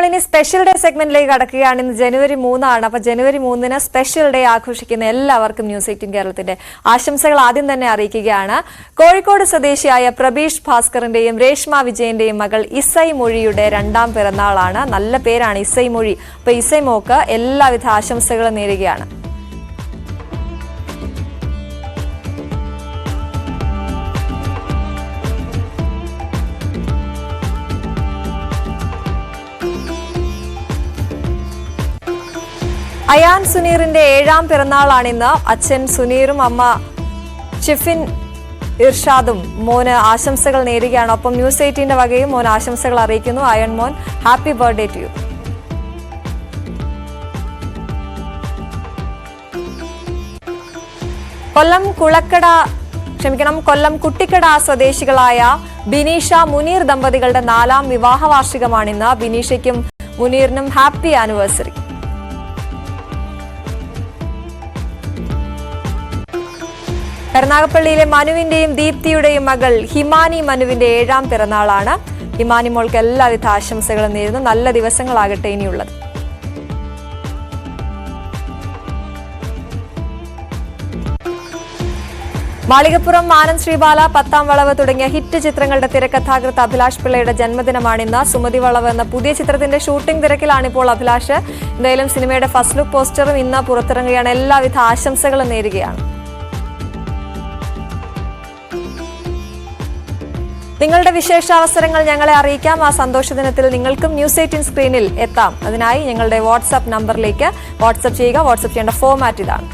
ഇനി special day സെഗ്മെന്റിലേക്ക് കടക്കുകയാണ്. ഇന്ന് ജനുവരി 3 ആണ്. അപ്പോൾ ജനുവരി 3 സ്പെഷ്യൽ ഡേ ആഘോഷിക്കുന്ന എല്ലാവർക്കും ന്യൂസ് 18 കേരളത്തിന്റെ ആശംസകൾ ആദ്യം തന്നെ അറിയിക്കുകയാണ്. കോഴിക്കോട് സ്വദേശിയായ പ്രബീഷ് ഭാസ്കറിന്റെയും രേഷ്മ വിജയന്റെയും മകൾ ഇസൈ മൊഴിയുടെ 2ാം പിറന്നാളാണ്. നല്ല പേരാണ് ഇസൈ മൊഴി. അപ്പോൾ ഇസൈ മോക്ക് എല്ലാവിധ ആശംസകളും നേരുകയാണ്. അയാൻ സുനീറിന്റെ 7ാം പിറന്നാളാണിന്ന്. അച്ഛൻ സുനീറും അമ്മ ഷിഫിൻ ഇർഷാദും മോന് ആശംസകൾ നേരുകയാണ്. ഒപ്പം ന്യൂസ് 18 വകയും മോൻ ആശംസകൾ അറിയിക്കുന്നു. അയൺ മോൻ, ഹാപ്പി ബർത്ത്ഡേ ടു യു. കൊല്ലം കുട്ടിക്കട സ്വദേശികളായ ബിനീഷ മുനീർ ദമ്പതികളുടെ 4ാം വിവാഹ വാർഷികമാണിന്ന്. ബിനീഷയ്ക്കും മുനീറിനും ഹാപ്പി ആനിവേഴ്സറി. കരുനാഗപ്പള്ളിയിലെ മനുവിന്റെയും ദീപ്തിയുടെയും മകൾ ഹിമാനി മനുവിന്റെ 7ാം പിറന്നാളാണ്. ഹിമാനി മോൾക്ക് എല്ലാവിധ ആശംസകളും നേരുന്നു. നല്ല ദിവസങ്ങളാകട്ടെ ഇനിയുള്ളത്. മാളികപ്പുറം ആനന്ദ് ശ്രീബാല, 10ാം വളവ് തുടങ്ങിയ ഹിറ്റ് ചിത്രങ്ങളുടെ തിരക്കഥാകൃത്ത് അഭിലാഷ് പിള്ളയുടെ ജന്മദിനമാണിന്ന്. സുമതി വളവ് എന്ന പുതിയ ചിത്രത്തിന്റെ ഷൂട്ടിംഗ് തിരക്കിലാണിപ്പോൾ അഭിലാഷ്. എന്തായാലും സിനിമയുടെ ഫസ്റ്റ് ലുക്ക് പോസ്റ്ററും ഇന്ന് പുറത്തിറങ്ങുകയാണ്. എല്ലാവിധ ആശംസകളും നേരുകയാണ്. നിങ്ങളുടെ വിശേഷാവസരങ്ങൾ ഞങ്ങളെ അറിയിക്കാം. ആ സന്തോഷ ദിനത്തിൽ നിങ്ങൾക്കും ന്യൂസ് 18 സ്ക്രീനിൽ എത്താം. അതിനായി ഞങ്ങളുടെ വാട്സ്ആപ്പ് നമ്പറിലേക്ക് വാട്സ്ആപ്പ് ചെയ്യുക. വാട്സ്ആപ്പ് ചെയ്യേണ്ട ഫോർമാറ്റ് ഇതാണ്.